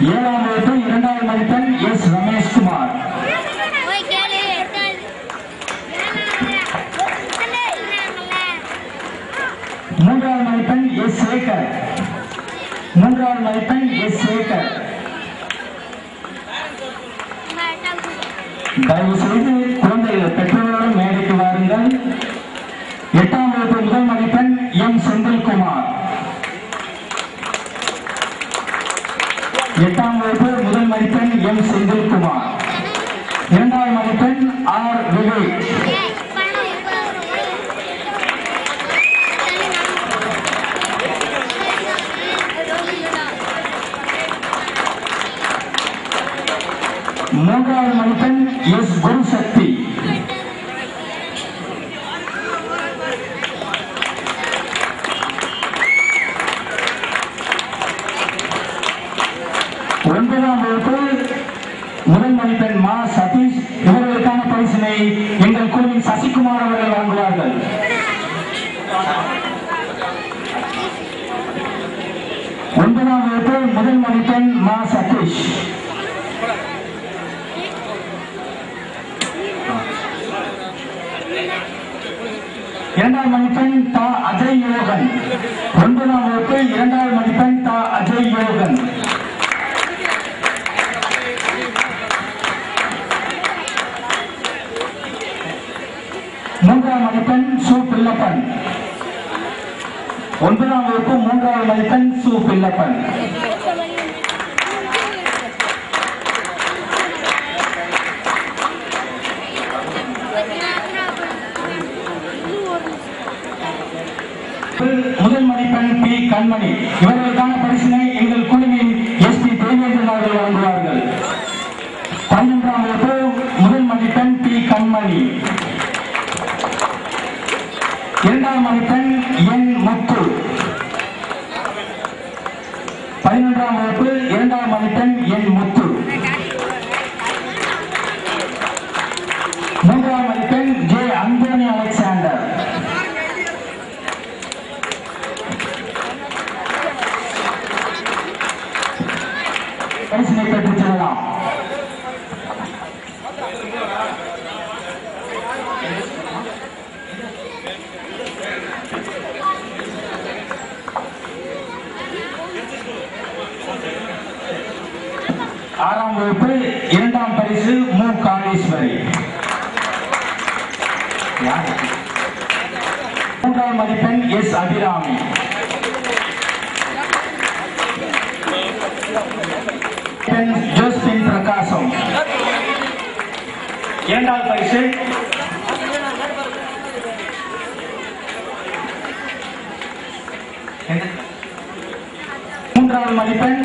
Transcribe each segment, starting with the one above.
ஏழாம் வகுப்பு இரண்டாவது மதிப்பெண் எஸ் ரமேஷ்குமார். மூன்றாவது மதிப்பெண் எஸ் சேகர். மூன்றாவது மதிப்பெண் எஸ் சேகர். தயவு செய்து குழந்தைகள் பெற்றோர்களும் மேடைக்கு வாருங்கள். எட்டாம் வகுப்பு முதல் மதிப்பெண் எம் செந்தில்குமார். எட்டாம் வகுப்பு முதல் மதிப்பெண் எம் செந்தில்குமார். இரண்டாவது மதிப்பெண் ஆர் விவேக். மூன்றாவது மதிப்பெண் எஸ் குருசக்தி. ஒன்பதாம் வகுப்பு முதல் மதிப்பெண் மா சதீஷ். இவர்களுக்கான பரிசினை எங்கள் குழுவின் சசிகுமார் அவர்கள் வழங்குவார்கள். ஒன்பதாம் வகுப்பு முதல் மதிப்பெண் மா சதீஷ். இரண்டாவது மதிப்பெண் தா அஜய் யோகன். ஒன்பதாம் வகுப்பு இரண்டாவது மதிப்பெண் தா அஜய் யோகன். மூன்றாம் மதிப்பெண் சு பிள்ளப்பன். ஒன்பதாம் வகுப்பு மூன்றாவது மதிப்பெண் சு பிள்ளப்பன். முதல் மதிப்பெண் பி கண்மணி. இவர்களுக்கான பரிசினை எங்கள் குழுவின் எஸ்பி தேவேந்திரன் அவர்கள் வழங்குவார்கள். 11ஆம் வகுப்பு முதல் மதிப்பெண் பி கண்மணி. இரண்டாம் மதிப்பெண் என் முத்து. 11ஆம் வகுப்பு இரண்டாம் மதிப்பெண் என் முத்து. மூன்றாம் மதிப்பெண் ஜே அந்தோனி அலெக்சாண்டர். பரிசினை பெற்றுச் செல்லலாம். ஆறாம் வகுப்பு இரண்டாம் பரிசு மு காளீஸ்வரி. மூன்றாம் மதிப்பெண் எஸ் அபிராமி. ஜோஸ்பின் பிரகாசம். இரண்டாவது பரிசு மூன்றாவது மதிப்பெண்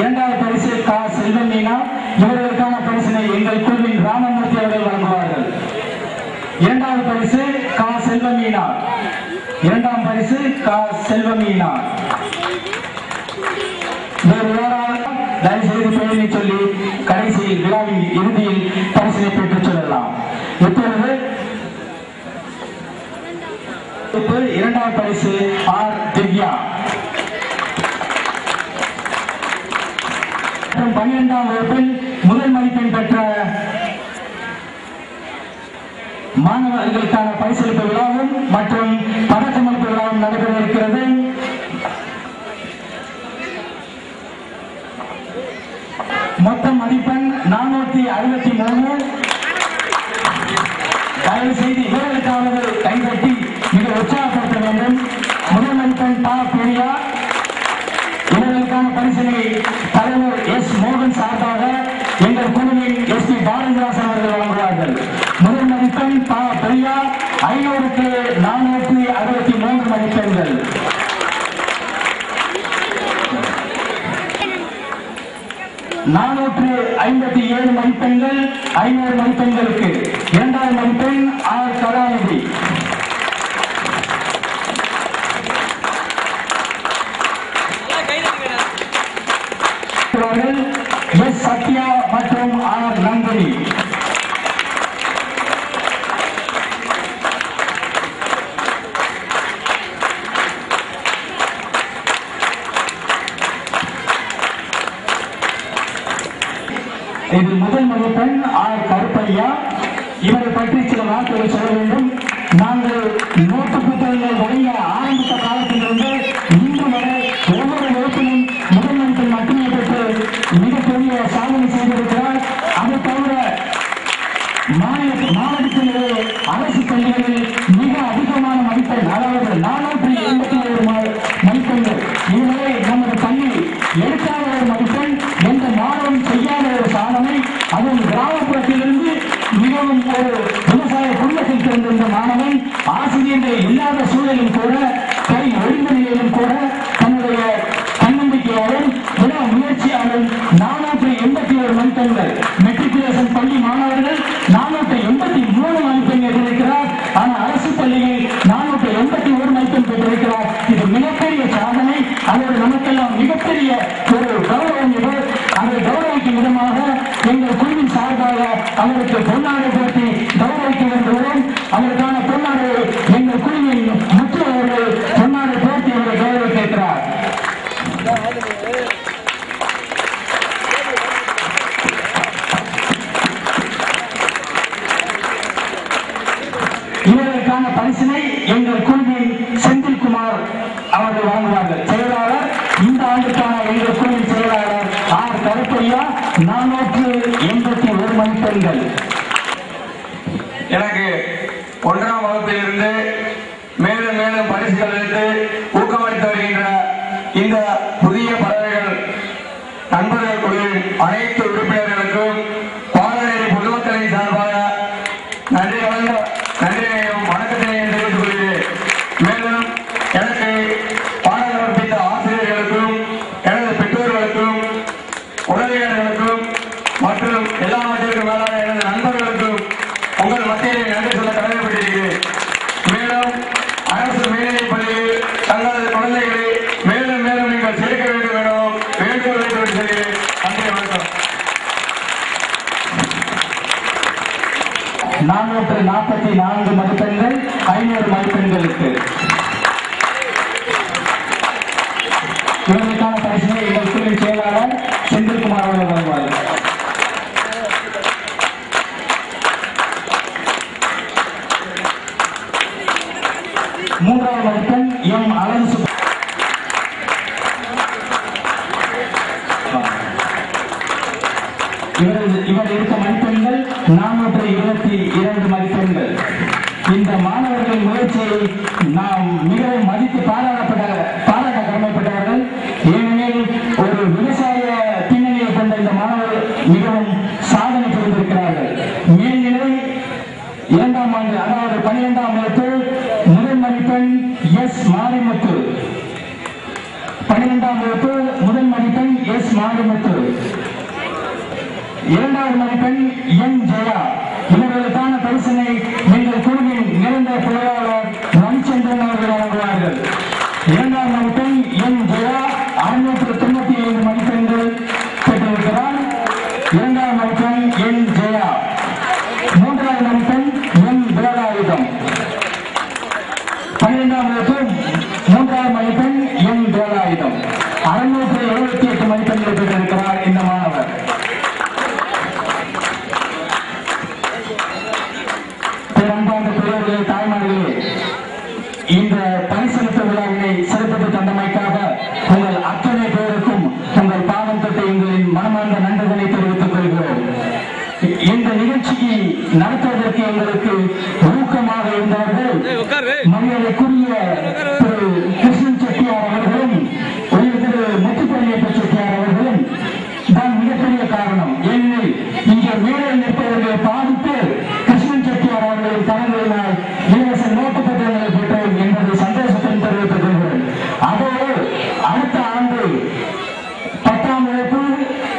இரண்டாவது பரிசு கா செல்வமீனா. இவர்களுக்கான பரிசினை எங்கள் குழுவின் ராமமூர்த்தி அவர்கள் வழங்குவார்கள். இரண்டாவது பரிசு கா செல்வமீனா. இரண்டாம் பரிசு கா செல்வமீனா. தயவு செய்து பெயரை சொல்லி கடைசியில் விழாவின் இறுதியில் பரிசினை பெற்றுச் செல்லலாம். இப்பொழுது இரண்டாவது பரிசு ஆர் திவ்யா. 12ஆம் வகுப்பில் முதல் மதிப்பெண் பெற்ற மாணவர்களுக்கான பரிசளிப்பு விழாவும் மற்றும் பதக்கமளிப்பு விழாவும் நடைபெற இருக்கிறது. மொத்த மதிப்பெண் 463. தயவு செய்து இவர்களுக்காவது கைதட்டி மிக உற்சாகப்படுத்த வேண்டும். முதல் மதிப்பெண் பா பிரியா. இவர்களுக்கான பரிசினை தலைவர் எஸ் மோகன் சார்பாக எங்கள் குழுவின் எஸ்பி பாரதிதாசன் அவர்கள் வழங்குவார்கள். முதல் மதிப்பெண் பா பிரியா. 500க்கு 463 மதிப்பெண்கள். நானூற்று 57 மதிப்பெண்கள் 500 மதிப்பெண்களுக்கு. இரண்டாவது மதிப்பெண் ஆர் கலாநிதி. எஸ் சத்யா மற்றும் ஆர் நந்தினி. இவரை பற்றி சில வார்த்தைகள் சொல்ல வேண்டும். நாங்கள் நோட்டு புத்தகங்கள் வழங்க ஆரம்பித்த காலத்திலிருந்து இன்று வரை ஒவ்வொரு வகுப்பிலும் முதல் மதிப்பெண் மட்டுமே பெற்று மிகப்பெரிய சாதனை செய்திருக்கிறார். அதை தவிர மாவட்டத்திலே அரசு பள்ளிகளில் மிக அதிகமான மதிப்பெண், அதாவது 487 மதிப்பெண்கள். இதுவரை நமது பள்ளி எடுக்காத ஒரு மதிப்பெண், எந்த மாணவன் செய்யாத ஒரு சாதனை. அதுவும் கிராமப்புறத்திலிருந்து மிகவும் ஒரு விவசாய குடும்பத்தில் பிறந்த இந்த மாணவன் ஆசிரியர்கள் இல்லாத சூழலிலும் கூட, கை ஒழிந்த நிலையிலும் கூட தன்னுடைய தன்னம்பிக்கையாலும் விட முயற்சியாலும் 481 மதிப்பெண்கள், மெட்ரிகுலேஷன் பள்ளி மாணவர்கள் 483 மதிப்பெண் பெற்றிருக்கிறார். ஆனால் அரசு பள்ளியில் 481 மதிப்பெண் பெற்றிருக்கிறார். இது மிகப்பெரிய சாதனை. அதோடு நமக்கெல்லாம் மிகப்பெரிய ஒரு கௌரவம் இது. அதை கௌரவிக்கும் விதமாக எங்கள் குழுவின் சார்பாக அவருக்கு பொன்னாடை போட்டி கௌரவிக்க வேண்டுகிறோம். அவருக்கான பொன்னாடை எங்கள் குழுவின் முக்கிய அவர்கள் பொன்னாடை போட்டி அவரை கௌரவிக்கிறார். இவர்களுக்கான பரிசினை எங்கள் குழுவின் செந்தில்குமார் அவர்கள் வழங்குவார்கள். செயலாளர், இந்த ஆண்டுக்கான எங்கள் குழுவின் செயலாளர் ஆர் கருப்பையா, 481 மதிப்பெண்கள். எனக்கு 1ஆம் வகுப்பிலிருந்து மேலும் மேலும் பரிசுகள் அளித்து ஊக்கமளித்து வருகின்ற இந்த புதிய பறவைகள் நண்பர்கள் குழுவின் அனைத்து உறுப்பினர்களுக்கும் பாடநெறி பொதுமக்களின் சார்பாக நன்றியையும் வணக்கத்தினையும் தெரிவித்துக் கொள்கிறேன். மேலும் எனக்கு பாடம் கற்பித்த ஆசிரியர்களுக்கும் எனது பெற்றோர்களுக்கும் உறவினர்களுக்கும் மற்றும் எல்லாவற்றிற்கும் மேலான எனது நண்பர்களுக்கும் உங்கள் மத்தியிலே நன்றி சொல்ல கடமைப்பட்டிருக்கிறேன். மேலும் அரசு மேல்நிலைப் பள்ளியில் தங்களது குழந்தைகளை மேலும் மேலும் நீங்கள் சேர்க்க வேண்டும் எனவும் வேண்டுகோள் வைத்து சொல்கிறேன். நன்றி, வணக்கம். 444 மதிப்பெண்கள் 500 மதிப்பெண்களுக்கு. இவர்களுக்கான பரிசினை எங்கள் குழுவின் செயலாளர் செந்தில்குமார் அவர்கள் வழங்குவார். மூன்றாவது மதிப்பெண் எம் அலன்சு. இவர் எடுத்த மதிப்பெண்கள் 422 மதிப்பெண்கள். இந்த மாணவர்களின் முயற்சியை நாம் மிகவும் மதித்து பாராட்ட கடமைப்பட்டவர்கள். ஏனெனில் ஒரு விவசாய பின்னணியை கொண்ட இந்த மாணவர்கள் மிகவும் சாதனை புரிந்திருக்கிறார்கள். மேல்நிலை 2ஆம் ஆண்டு, அதாவது 12ஆம் வகுப்பு முதல் மதிப்பெண் எஸ் மாரிமுத்து. 12ஆம் வகுப்பு முதல் மதிப்பெண் எஸ் மாரிமுத்து. 2வது மதிப்பெண் என் ஜெயா. இவர்களுக்கான பரிசினை எங்கள் குழுவின் நிரந்தர பொருளாளர் ரவிச்சந்திரன் அவர்கள் வழங்குவார்கள். 2ஆம் மதிப்பெண் என் ஜெயா 695 மதிப்பெண்கள் பெற்றிருக்கிறார். 2ஆம் மதிப்பெண் என் ஜெயா. 3வது மதிப்பெண் என் வேலாயுதம். 12ஆம் வகுப்பு 3வது மதிப்பெண் என் வேலாயுதம். 678 மதிப்பெண்கள் பெற்றிருக்கிறார் இந்த மாணவர். தாய்மார்களே, இந்த பரிசளித்த விழாவினை சிறப்பித்து தந்தமைக்காக உங்கள் அத்தனை பேருக்கும் உங்கள் பாதம் தொட்டு எங்களின் மனமார்ந்த நன்றிகளை தெரிவித்துக் கொள்கிறோம். இந்த நிகழ்ச்சியை நடத்துவதற்கு எங்களுக்கு ஊக்கமாக இருந்தவர்கள் மரியாதைக்குரிய திரு கிருஷ்ணன் செட்டியார் அவர்களும் திரு முத்துப்பள்ளியப்ப செட்டியார் அவர்களும் தான் மிகப்பெரிய காரணம். ஏனெனில் இங்கே மேலே நிற்பவர்களை பாதித்து கிருஷ்ணன் செட்டியார் அவர்களின் தலைமையினால் இலவச நோட்டு புத்தகங்களை பெற்றோம் என்பதை சந்தோஷத்தில் தெரிவித்துக் கொள்கிறேன். அதோடு அடுத்த ஆண்டு 10ஆம் வகுப்பு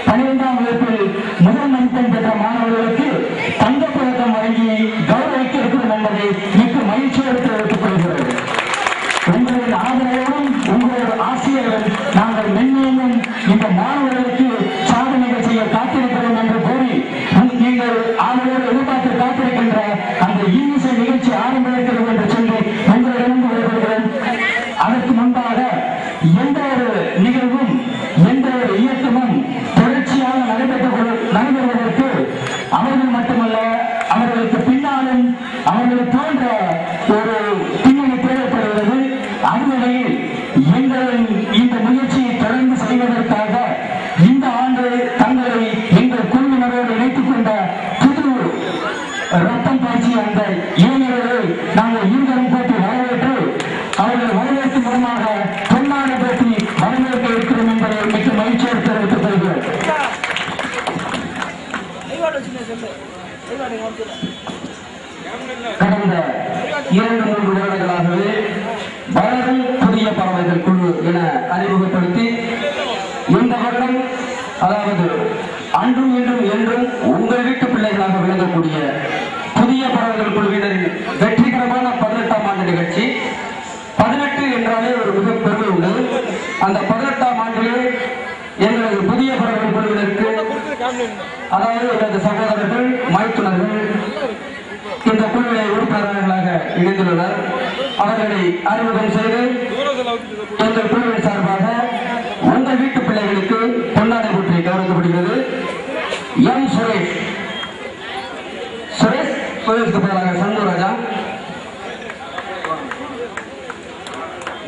12ஆம் வகுப்பில் முதல் மதிப்பெண் பெற்ற மாணவர்களுக்கு தங்கப்பதக்கம் வழங்கி பட்டம் பயிற்சி அந்த இளைஞர்களை நாங்கள் இருவரும் போட்டு வரவேற்று அவர்கள் வரவேற்கும் மூலமாக பொன்னாடை போட்டி வரவேற்க இருக்கிறோம் என்பதை மிக மகிழ்ச்சியோடு தெரிவித்துக் கொள்கிறோம். கடந்த 2-3 வருடங்களாகவே வளரும் புதிய பறவைகள் குழு என அறிமுகப்படுத்தி இந்த வருடம் அதாவது அன்றும் இன்றும் என்றும் உங்கள் வீட்டு பிள்ளைகளாக விளங்கக்கூடிய புதிய பறவைகள் குழுவினரின் வெற்றிகரமான 18ஆம் ஆண்டு நிகழ்ச்சி. 18 என்றாலே ஒரு மிக பெருமை உள்ளது. அந்த 18ஆம் ஆண்டிலே எங்களது புதிய பறவைகள் குழுவினருக்கு அதாவது எனது சகோதரர்கள் மைத்துனர்கள் இந்த குழுவினை உறுப்பினர்களாக இணைந்துள்ளனர். அவர்களை அறிமுகம் செய்து எங்கள் குழுவின் சார்பாக உங்கள் வீட்டு பிள்ளைகளுக்கு பொன்னாடை போற்றி கௌரவிக்கப்படுகிறது. எம் சுரேஷ் சுரேஷ்க்கு பதிலாக சண்முகராஜா,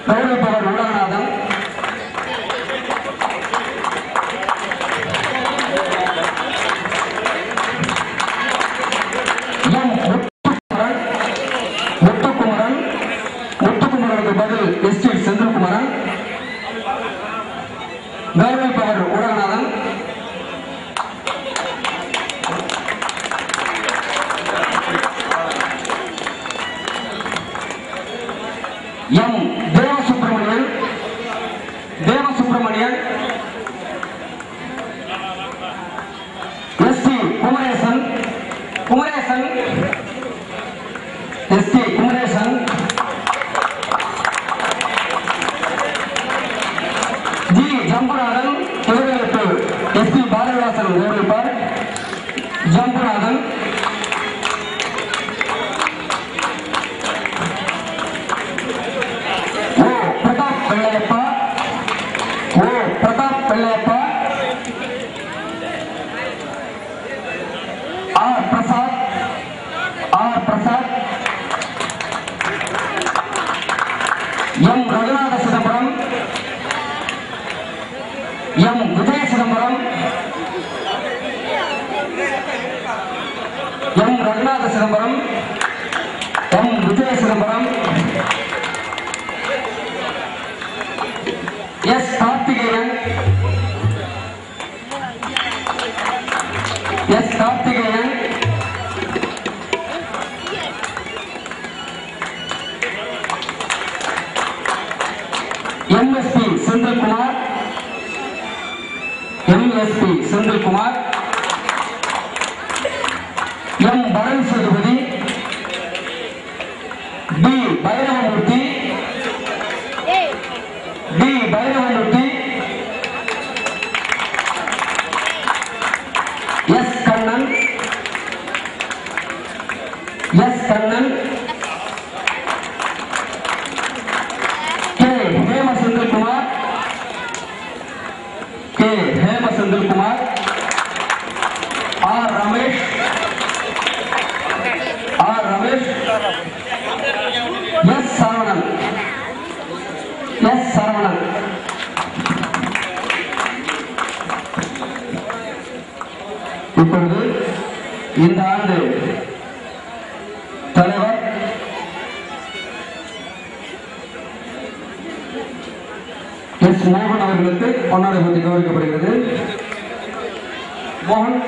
கௌரவிப்பவர் உலகநாதன், முத்துக்குமரனுக்கு பதில் எஸ் டி செந்தில்குமரன், கௌரவிப்பவர் Ulaganathan, M Devasubramanian, S T Kumaresan, G Jambunathan, இவர்களுக்கு எஸ் பி பாலவிலாசன் கௌரவிப்பார். Jambunathan, Prathap Vellaiyappa, R Prasad, M Ragunatha Chidambaram, M Vijaya Chidambaram, M Ragunatha Chidambaram, M Vijaya Chidambaram, S Karthikeyan, MSP Senthilkumar, M Paran Sethupathi, T Bhairavamurthy, S Kannan, K Hema Senthilkumar, R Ramesh, S Saravanan. இப்பொழுது இந்த ஆண்டு தலைவர் எஸ் மோகன் அவர்களுக்கு பொன்னாடை போட்டி கௌரவிக்கப்படுகிறது. மோகன்,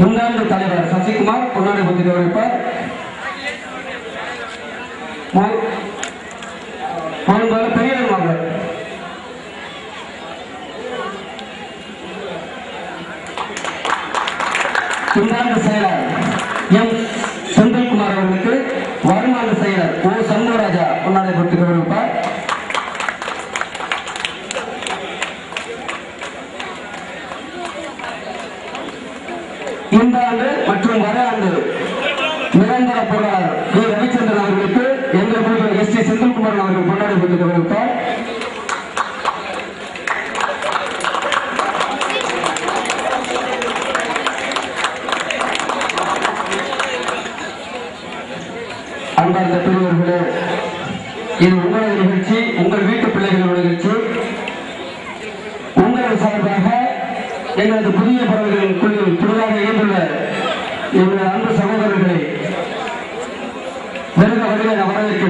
இந்த ஆண்டு தலைவர் சசிகுமார் பொன்னாடை போட்டி கௌரவிப்பார். பெரிய மகள் இந்த ஆண்டு செயலர் எம் செந்தில்குமார் அவர்களுக்கு வருமான செயலர் ஓ சண்முகராஜா பொன்னாடை போட்டி கௌரவிப்பார். இந்த ஆண்டு மற்றும் வர ஆண்டு நிரந்தர பொருளாளர் வி ரவிச்சந்திரன் அவர்களுக்கு எங்கள் குழுவின் எஸ் டி செந்தில்குமார் அவர்கள் பொன்னாடை போட்டி கௌரவிப்பார். அன்பார்ந்த பெரியவர்களே, இது உங்களது நிகழ்ச்சி, உங்கள் வீட்டு பிள்ளைகளோட நிகழ்ச்சி. உங்கள் சார்பாக எங்களது புதிய பறவைகள் குழுவில் புதிதாக இயந்துள்ள எங்களது அன்பு சகோதரர்களை வருக வருக வரவேற்கிறேன்.